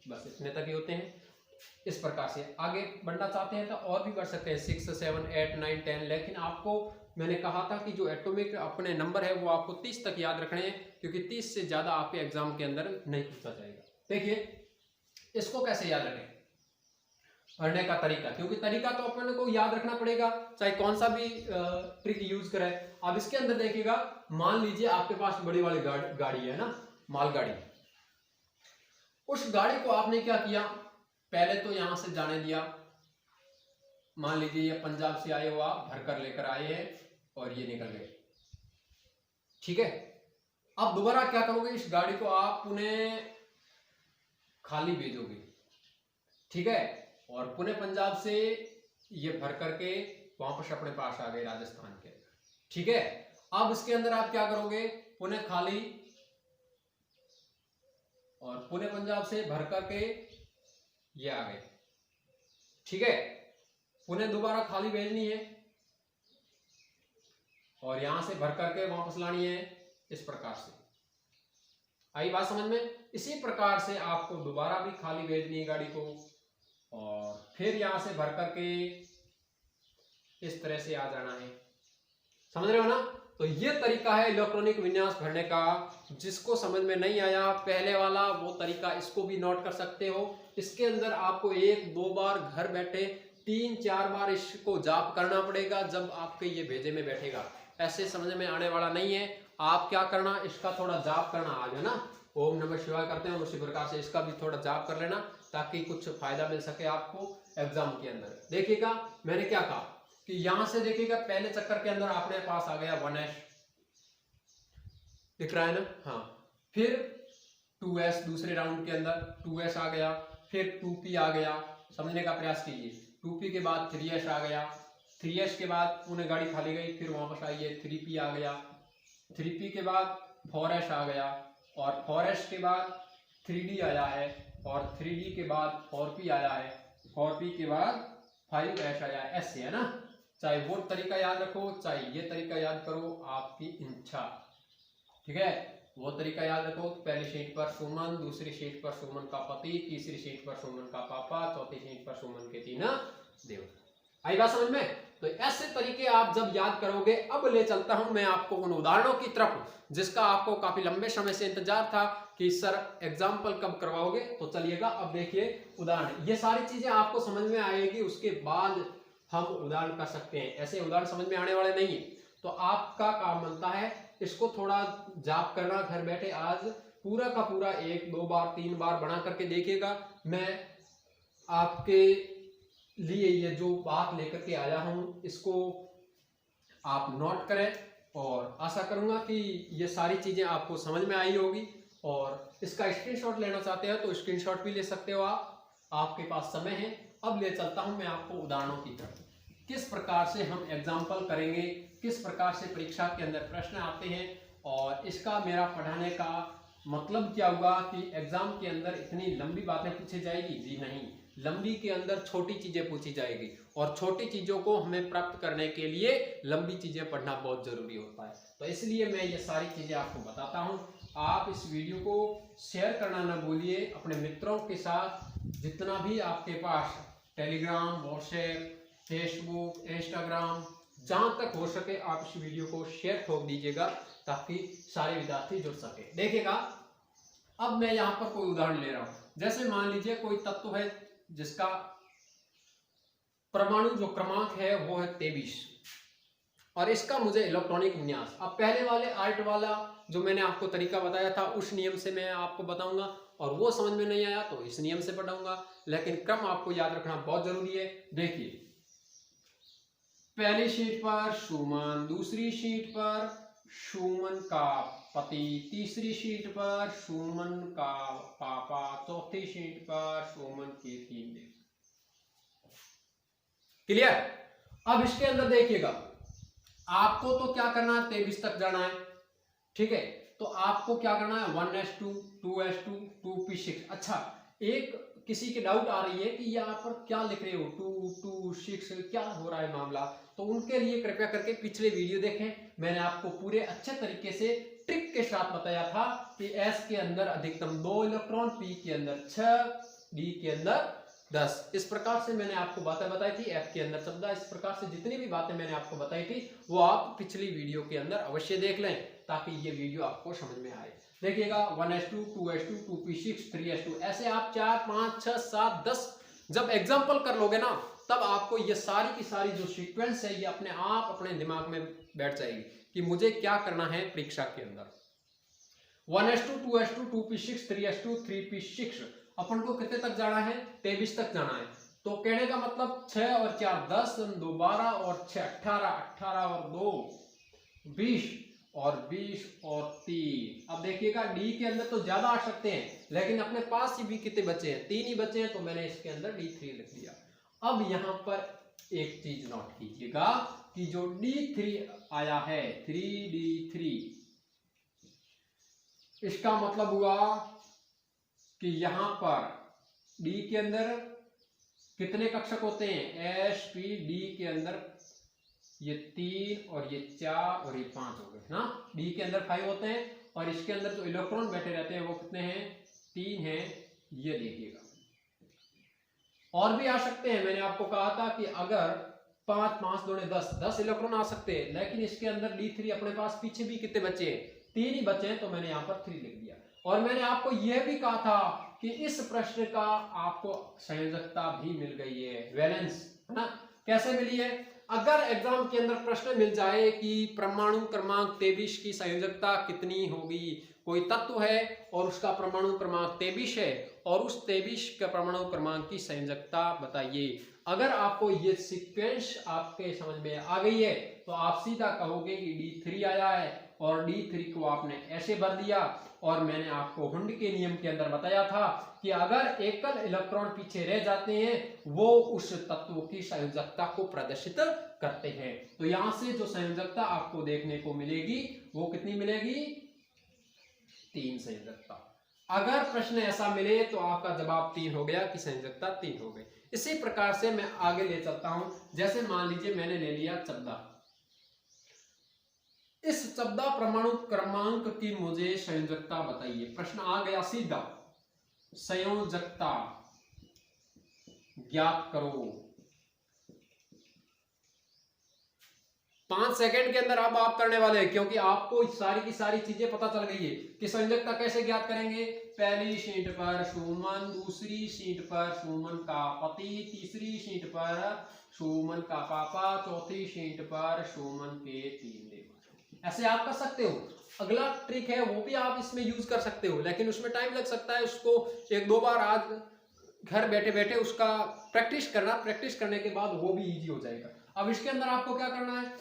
बस इतने तक ही होते हैं। इस प्रकार से आगे बढ़ना चाहते हैं तो और भी बढ़ सकते हैं 6, 7, 8, 9, 10, लेकिन आपको मैंने कहा था कि जो एटॉमिक अपने नंबर है वो आपको 30 तक याद रखने हैं, क्योंकि 30 से ज्यादा आपके एग्जाम के अंदर नहीं पूछा जाएगा। देखिए इसको कैसे याद रखें, पढ़ने का तरीका, क्योंकि तरीका तो अपने को याद रखना पड़ेगा चाहे कौन सा भी ट्रिक यूज करें। अब इसके अंदर देखिएगा, मान लीजिए आपके पास बड़ी वाली गाड़ी है ना, मालगाड़ी। उस गाड़ी को आपने क्या किया, पहले तो यहां से जाने दिया। मान लीजिए ये पंजाब से आए हो आप, भर कर लेकर आए हैं और ये निकल गए। ठीक है, अब दोबारा क्या करोगे, इस गाड़ी को आप पुणे खाली भेजोगे। ठीक है, और पुणे पंजाब से ये भर करके वापस अपने पास आ गए राजस्थान के। ठीक है, अब इसके अंदर आप क्या करोगे, पुणे खाली और पुणे पंजाब से भर करके ये आ गए, ठीक है। पुणे दोबारा खाली भेजनी है और यहां से भर करके वापस लानी है, इस प्रकार से। आई बात समझ में? इसी प्रकार से आपको दोबारा भी खाली भेजनी है गाड़ी को और फिर यहां से भर करके इस तरह से आ जाना है, समझ रहे हो ना। तो ये तरीका है इलेक्ट्रॉनिक विन्यास भरने का। जिसको समझ में नहीं आया पहले वाला वो तरीका, इसको भी नोट कर सकते हो। इसके अंदर आपको 1-2 बार घर बैठे 3-4 बार इसको जाप करना पड़ेगा जब आपके ये भेजे में बैठेगा, ऐसे समझ में आने वाला नहीं है। आप क्या करना, इसका थोड़ा जाप करना आज, है ना। ओम नमः शिवाय करते हैं, उसी प्रकार से इसका भी थोड़ा जाप कर लेना ताकि कुछ फायदा मिल सके आपको एग्जाम के अंदर। देखिएगा मैंने क्या कहा कि यहां से देखिएगा पहले चक्कर के अंदर आपने पास आ गया 1s, दिख रहा है ना, हाँ। फिर 2s दूसरे राउंड के अंदर 2s आ गया, फिर 2p आ गया, समझने का प्रयास कीजिए। 2p के बाद 3s आ गया, 3s के बाद पुणे गाड़ी खाली गई, फिर वापस आई है 3p आ गया, 3p के बाद 4s आ गया और 4s के बाद 3d आया है और 3d के बाद 4p आया है, 4p के बाद 5s आया है, ऐसे है ना। चाहे वो तरीका याद रखो चाहे ये तरीका याद करो, आपकी इच्छा, ठीक है। वो तरीका याद रखो, पहली शीट पर सुमन, दूसरी शीट पर सुमन का पति, तीसरी शीट पर सुमन का पापा, चौथी शीट पर सुमन के 3 देवता। आई बात समझ में? तो ऐसे तरीके आप जब याद करोगे, अब ले चलता हूं मैं आपको उन उदाहरणों की तरफ जिसका आपको काफी लंबे समय से इंतजार था कि सर एग्जाम्पल कब करवाओगे। तो चलिएगा अब देखिए उदाहरण, ये सारी चीजें आपको समझ में आएगी, उसके बाद हम उदाहरण कर सकते हैं। ऐसे उदाहरण समझ में आने वाले नहीं है। तो आपका काम बनता है इसको थोड़ा जाप करना घर बैठे। आज पूरा का पूरा 1-2 बार 3 बार बना करके देखिएगा। मैं आपके लिए ये जो बात लेकर के आया हूं इसको आप नोट करें और आशा करूंगा कि ये सारी चीजें आपको समझ में आई होगी। और इसका स्क्रीनशॉट लेना चाहते हैं तो स्क्रीनशॉट भी ले सकते हो आप, आपके पास समय है। अब ले चलता हूं मैं आपको उदाहरणों की तरफ, किस प्रकार से हम एग्जाम्पल करेंगे, किस प्रकार से परीक्षा के अंदर प्रश्न आते हैं और इसका मेरा पढ़ाने का मतलब क्या हुआ कि एग्जाम के अंदर इतनी लंबी बातें पूछी जाएगी? जी नहीं, लंबी के अंदर छोटी चीजें पूछी जाएगी और छोटी चीजों को हमें प्राप्त करने के लिए लंबी चीजें पढ़ना बहुत जरूरी होता है। तो इसलिए मैं ये सारी चीजें आपको बताता हूं। आप इस वीडियो को शेयर करना ना भूलिए अपने मित्रों के साथ, जितना भी आपके पास टेलीग्राम, व्हाट्सएप, फेसबुक, इंस्टाग्राम, जहां तक हो सके आप इस वीडियो को शेयर ठोक दीजिएगा ताकि सारे विद्यार्थी जुड़ सके। देखिएगा अब मैं यहां पर कोई उदाहरण ले रहा हूं। जैसे मान लीजिए कोई तत्व है जिसका परमाणु जो क्रमांक है वो है 23 और इसका मुझे इलेक्ट्रॉनिक विन्यास, अब पहले वाले आर्ट वाला जो मैंने आपको तरीका बताया था उस नियम से मैं आपको बताऊंगा और वो समझ में नहीं आया तो इस नियम से बताऊंगा, लेकिन क्रम आपको याद रखना बहुत जरूरी है। देखिए पहली शीट पर सुमन, दूसरी शीट पर सुमन का पति, तीसरी शीट पर सुमन का पापा, चौथी शीट पर सुमन के 3 देवता। क्लियर? अब इसके अंदर देखिएगा आपको तो क्या करना है, 23 तक जाना है, ठीक है। तो आपको क्या करना है 1s2, 2s2, 2p6। अच्छा, एक किसी की डाउट आ रही है कि यहाँ पर क्या लिख रहे हो 2, 2, 6 क्या हो रहा है मामला, तो उनके लिए कृपया करके पिछले वीडियो देखें। मैंने आपको पूरे अच्छे तरीके से ट्रिक के साथ बताया था कि s के अंदर अधिकतम 2 इलेक्ट्रॉन, p के अंदर 6, d के अंदर 10। इस प्रकार से मैंने आपको बातें बताई थी, f के अंदर 14। इस प्रकार से जितनी भी बातें मैंने आपको बताई थी वो आप पिछली वीडियो के अंदर अवश्य देख लें ताकि ये वीडियो आपको समझ में आए। देखिएगा 1s2, 2s2, 2p6, 3s2, ऐसे आप 4, 5, 6, 7, 10 जब एग्जाम्पल कर लोगे ना तब आपको ये सारी की सारी जो सीक्वेंस है ये अपने आप अपने दिमाग में बैठ जाएगी कि मुझे क्या करना है परीक्षा के अंदर। 1s2, 2s2, 2p6, 3s2, 3p6, अपन को कितने तक जाना है 23 तक जाना है। तो कहने का मतलब 6 और 4 10, 2 12 और 6 18, 18 और 2 20 और 20 और 3। अब देखिएगा डी के अंदर तो ज्यादा आ सकते हैं लेकिन अपने पास ही भी कितने बचे हैं, 3 ही बचे हैं, तो मैंने इसके अंदर D3 लिख दिया। अब यहां पर एक चीज नोट कीजिएगा कि जो D3 आया है 3D3, इसका मतलब हुआ कि यहां पर D के अंदर कितने कक्षक होते हैं, SPD के अंदर ये 3 और ये 4 और ये 5 हो गए ना। D के अंदर 5 होते हैं और इसके अंदर जो इलेक्ट्रॉन बैठे रहते हैं वो कितने हैं, 3 हैं। ये देखिएगा, और भी आ सकते हैं। मैंने आपको कहा था कि अगर 5 5 दूने 10 इलेक्ट्रॉन आ सकते हैं, लेकिन इसके अंदर D3 अपने पास पीछे भी कितने बचे हैं, 3 ही बचे हैं, तो मैंने यहाँ पर 3 लिख दिया। और मैंने आपको यह भी कहा था कि इस प्रश्न का आपको संयोजकता भी मिल गई है, वैलेंस, है ना। कैसे मिली है, अगर एग्जाम के अंदर प्रश्न मिल जाए कि परमाणु क्रमांक 23 की संयोजकता कितनी होगी, कोई तत्व है और उसका परमाणु क्रमांक 23 है और उस 23 का परमाणु क्रमांक की संयोजकता बताइए। अगर आपको ये सीक्वेंस आपके समझ में आ गई है तो आप सीधा कहोगे कि D3 आया है और D3 को आपने ऐसे भर दिया। और मैंने आपको हुंड के नियम के अंदर बताया था कि अगर एकल इलेक्ट्रॉन पीछे रह जाते हैं वो उस तत्व की संयोजकता को प्रदर्शित करते हैं। तो यहां से जो संयोजकता आपको देखने को मिलेगी वो कितनी मिलेगी, 3 संयोजकता। अगर प्रश्न ऐसा मिले तो आपका जवाब 3 हो गया कि संयोजकता 3 हो गई। इसी प्रकार से मैं आगे ले चलता हूं। जैसे मान लीजिए मैंने ले लिया 14, इस 14 परमाणु क्रमांक की मुझे संयोजकता बताइए। प्रश्न आ गया सीधा, संयोजकता ज्ञात करो। 5 सेकंड के अंदर अब आप करने वाले हैं, क्योंकि आपको सारी की सारी चीजें पता चल गई है कि संयोजकता कैसे ज्ञात करेंगे। पहली शीट पर सुमन, दूसरी शीट पर सुमन का पति, तीसरी शीट पर सुमन का पापा, चौथी शीट पर सुमन के 3 लेबर। ऐसे आप कर सकते हो। अगला ट्रिक है वो भी आप इसमें यूज कर सकते हो, लेकिन उसमें टाइम लग सकता है। उसको 1-2 बार आज घर बैठे बैठे उसका प्रैक्टिस करना, प्रैक्टिस करने के बाद वो भी इजी हो जाएगा। अब इसके अंदर आपको क्या करना है,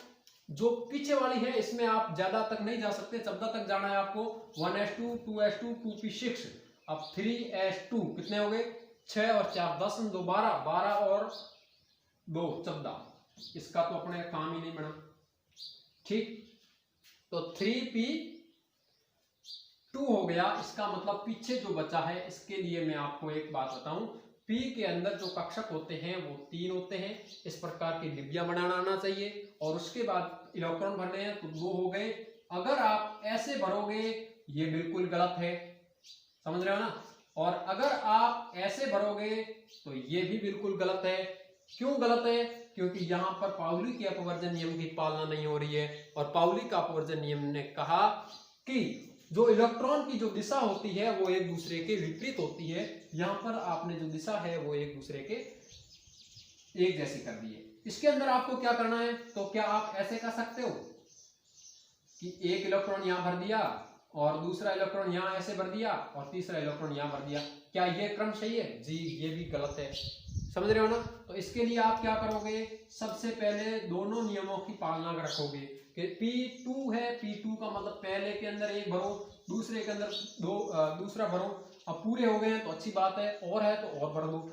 जो पीछे वाली है इसमें आप ज्यादा तक नहीं जा सकते, 14 तक जाना है आपको। 1s2 2s2 2p6, अब 3s2 कितने हो गए, 6 और 4 10 2 12, 12 और 2 14। इसका तो अपने काम ही नहीं बना, ठीक। तो 3p2 हो गया। इसका मतलब पीछे जो बचा है, इसके लिए मैं आपको एक बात बताऊं, P के अंदर जो कक्षक होते हैं वो 3 होते हैं। इस प्रकार की डिब्बियां बनाना आना चाहिए और उसके बाद इलेक्ट्रॉन भरने हैं तो 2 हो गए। अगर आप ऐसे भरोगे ये बिल्कुल गलत है, समझ रहे हो ना। और अगर आप ऐसे भरोगे तो ये भी बिल्कुल गलत है। क्यों गलत है, क्योंकि यहाँ पर पाउली के अपवर्जन नियम की पालना नहीं हो रही है। और पाउली का अपवर्जन नियम ने कहा कि जो इलेक्ट्रॉन की जो दिशा होती है वो एक दूसरे के विपरीत होती है। यहां पर आपने जो दिशा है वो एक दूसरे के एक जैसी कर दी है। इसके अंदर आपको क्या करना है, तो क्या आप ऐसे कर सकते हो कि एक इलेक्ट्रॉन यहां भर दिया और दूसरा इलेक्ट्रॉन यहां ऐसे भर दिया और तीसरा इलेक्ट्रॉन यहां भर दिया। क्या ये क्रम सही है, जी ये भी गलत है, समझ रहे हो ना। तो इसके लिए आप क्या करोगे, सबसे पहले दोनों नियमों की पालना रखोगे कि P2 है, P2 का मतलब पहले के अंदर 1 भरो, दूसरे के अंदर 2 दूसरा भरो। अब पूरे हो गए हैं तो अच्छी बात है, और है तो और भर दो।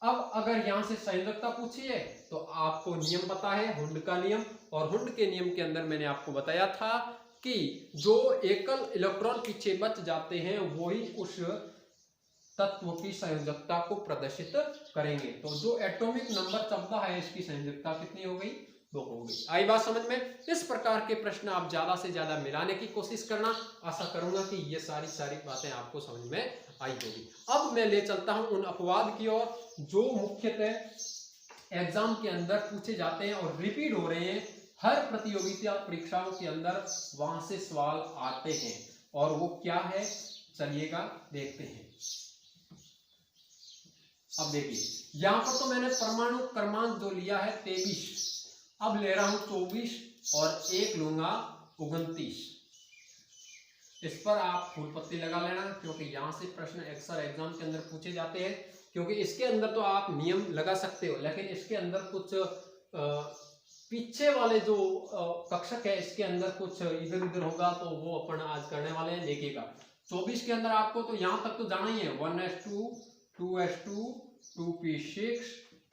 अब अगर यहां से संयोजकता पूछी है तो आपको नियम पता है, हुंड का नियम। और हुंड के नियम के अंदर मैंने आपको बताया था कि जो एकल इलेक्ट्रॉन पीछे बच जाते हैं वही उस तत्व की संयोजकता को प्रदर्शित करेंगे। तो जो एटॉमिक नंबर 14 है इसकी संयोजकता कितनी हो गई, 2 हो गई। आई बात समझ में। इस प्रकार के प्रश्न आप ज्यादा से ज्यादा मिलाने की कोशिश करना। आशा करूंगा कि ये सारी बातें आपको समझ में आई होगी। अब मैं ले चलता हूं उन अपवाद की ओर जो मुख्यतः एग्जाम के अंदर पूछे जाते हैं और रिपीट हो रहे हैं हर प्रतियोगिता परीक्षाओं के अंदर, वहां से सवाल आते हैं। और वो क्या है, चलिएगा देखते हैं। अब देखिए यहां पर तो मैंने परमाणु क्रमांक जो लिया है 23, अब ले रहा हूं 24 और 1 लूंगा 29। इस पर आप फूल पत्ती लगा लेना, क्योंकि यहां से प्रश्न अक्सर एग्जाम के अंदर पूछे जाते हैं। क्योंकि इसके अंदर तो आप नियम लगा सकते हो, लेकिन इसके अंदर कुछ पीछे वाले जो कक्षक है इसके अंदर कुछ इधर उधर होगा, तो वो अपन आज करने वाले हैं, देखिएगा। 24 के अंदर आपको तो यहां तक तो जाना ही है, 1s2 2s2 2p6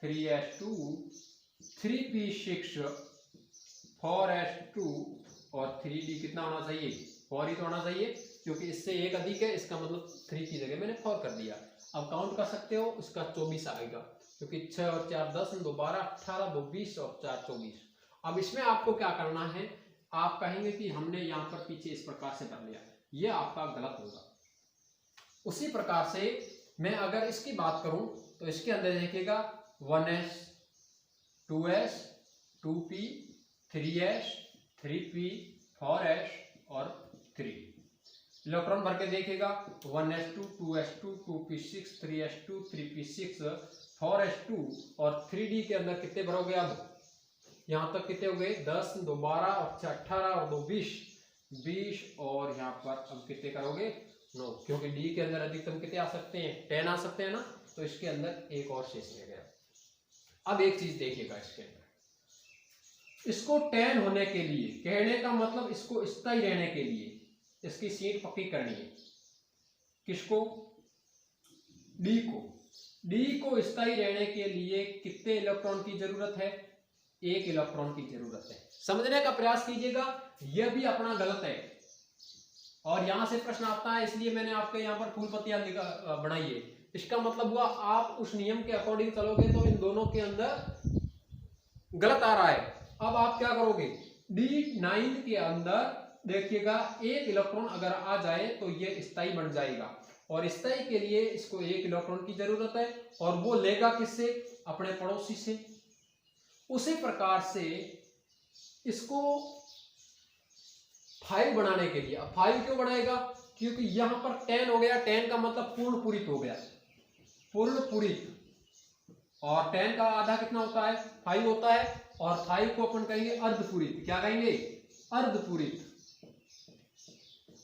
3s2 3p6 4s2 और 3d कितना होना चाहिए, 4 ही तो होना चाहिए, क्योंकि इससे एक अधिक है, इसका मतलब 3 की जगह मैंने 4 कर दिया। अब काउंट कर सकते हो, उसका 24 आएगा, क्योंकि 6 और 4 10, 2 12, 18, 2 20 और 4 24। अब इसमें आपको क्या करना है, आप कहेंगे कि हमने यहाँ पर पीछे इस प्रकार से कर लिया, ये आपका गलत होगा। उसी प्रकार से मैं अगर इसकी बात करूं तो इसके अंदर देखिएगा 1s 2s 2p 3s 3p 4s और 3 इलेक्ट्रॉन भर के देखिएगा 1s2 2s2 2p6 3s2 3p6 4s2 और 3d के अंदर कितने भरोगे, अब यहां तक कितने हो गए 10 2 12 और 18 और 2 20 और यहाँ पर अब कितने करोगे 9, क्योंकि डी के अंदर अधिकतम कितने आ सकते हैं 10 आ सकते हैं ना, तो इसके अंदर एक और शेष रह गया। अब एक चीज देखिएगा, इसके अंदर इसको 10 होने के लिए, कहने का मतलब इसको स्थायी रहने के लिए इसकी सीट पक्की करनी है, किसको, डी को स्थायी रहने के लिए कितने इलेक्ट्रॉन की जरूरत है, एक इलेक्ट्रॉन की जरूरत है। समझने का प्रयास कीजिएगा, यह भी अपना गलत है और यहां से प्रश्न आता है, इसलिए मैंने आपके यहाँ पर फूल पत्तियां बनाई है। इसका मतलब हुआ आप उस नियम के अकॉर्डिंग चलोगे तो इन दोनों के अंदर गलत आ रहा है। अब आप क्या करोगे, D9 के अंदर देखिएगा एक इलेक्ट्रॉन अगर आ जाए तो ये स्थायी बन जाएगा, और स्थायी के लिए इसको एक इलेक्ट्रॉन की जरूरत है, और वो लेगा किससे, अपने पड़ोसी से। उसी प्रकार से इसको 5 बनाने के लिए, अब 5 क्यों बनाएगा, क्योंकि यहां पर 10 हो गया, 10 का मतलब पूर्ण पूरित हो गया, पूर्ण पूरित, और 10 का आधा कितना होता है 5 होता है, और 5 को अपन कहेंगे अर्धपूरित, क्या कहेंगे अर्धपूरित।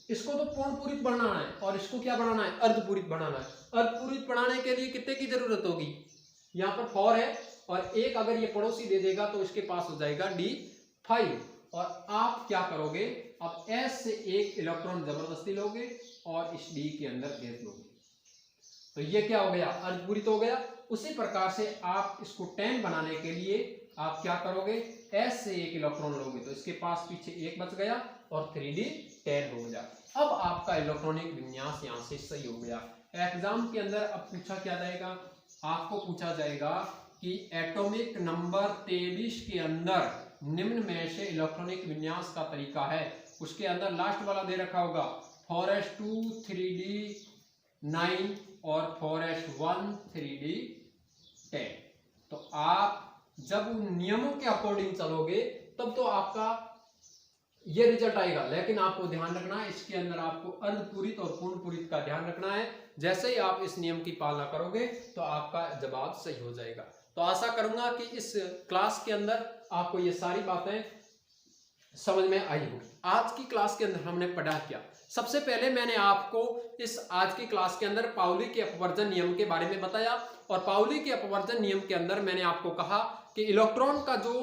इसको तो पूर्ण पूरित बनाना है और इसको क्या बनाना है, अर्धपूरित बनाना है। अर्धपूरित बनाने के लिए कितने की जरूरत होगी, यहाँ पर 4 है और एक अगर ये पड़ोसी दे देगा तो इसके पास हो जाएगा D5, और आप क्या करोगे, अब S से एक इलेक्ट्रॉन जबरदस्ती लोगे और इस D के अंदर भेज दोगे, तो ये क्या हो गया, अर्धपूरित हो गया। उसी प्रकार से आप इसको 10 बनाने के लिए आप क्या करोगे, S से एक इलेक्ट्रॉन लोगे तो इसके पास पीछे एक बच गया और 3D 10 हो गया। अब आपका इलेक्ट्रॉनिक विन्यास यहाँ से सही हो गया। एग्जाम के अंदर अब पूछा क्या जाएगा, आपको पूछा जाएगा कि एटॉमिक नंबर 23 के अंदर निम्न में से इलेक्ट्रॉनिक विन्यास का तरीका है, उसके अंदर लास्ट वाला दे रखा होगा 4s2 3d9 और 4s1 3d10। तो आप जब उन नियमों के अकॉर्डिंग चलोगे तब तो आपका ये रिजल्ट आएगा, लेकिन आपको ध्यान रखना है इसके अंदर आपको अर्धपूरित और पूर्णपूरित का ध्यान रखना है। जैसे ही आप इस नियम की पालना करोगे तो आपका जवाब सही हो जाएगा। तो आशा करूंगा कि इस क्लास के अंदर आपको ये सारी बातें समझ में आई होगी। आज की क्लास के अंदर हमने पढ़ा क्या, सबसे पहले मैंने आपको इस आज की क्लास के अंदर पाउली के अपवर्जन नियम के बारे में बताया, और पाउली के अपवर्जन नियम के अंदर मैंने आपको कहा कि इलेक्ट्रॉन का जो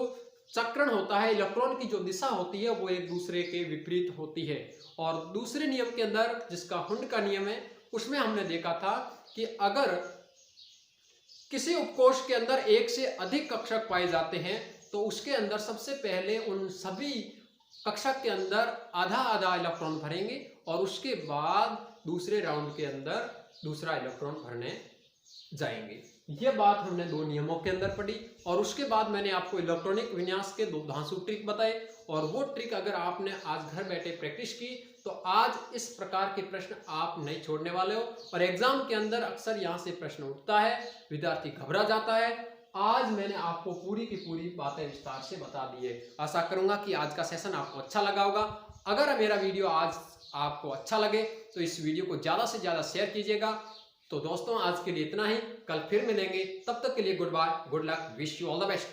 चक्रण होता है, इलेक्ट्रॉन की जो दिशा होती है वो एक दूसरे के विपरीत होती है। और दूसरे नियम के अंदर जिसका हुंड का नियम है, उसमें हमने देखा था कि अगर किसी उपकोष के अंदर एक से अधिक कक्षक पाए जाते हैं तो उसके अंदर सबसे पहले उन सभी कक्षक के अंदर आधा आधा इलेक्ट्रॉन भरेंगे और उसके बाद दूसरे राउंड के अंदर दूसरा इलेक्ट्रॉन भरने जाएंगे। यह बात हमने दो नियमों के अंदर पढ़ी, और उसके बाद मैंने आपको इलेक्ट्रॉनिक विन्यास के दो धांसू ट्रिक बताए, और वो ट्रिक अगर आपने आज घर बैठे प्रैक्टिस की तो आज इस प्रकार के प्रश्न आप नहीं छोड़ने वाले हो। और एग्जाम के अंदर अक्सर यहाँ से प्रश्न उठता है, विद्यार्थी घबरा जाता है। आज मैंने आपको पूरी की पूरी बातें विस्तार से बता दी है। आशा करूंगा कि आज का सेशन आपको अच्छा लगा होगा। अगर मेरा वीडियो आज आपको अच्छा लगे तो इस वीडियो को ज़्यादा से ज़्यादा शेयर कीजिएगा। तो दोस्तों आज के लिए इतना ही, कल फिर मिलेंगे, तब तक के लिए goodbye, good luck, wish you all the best.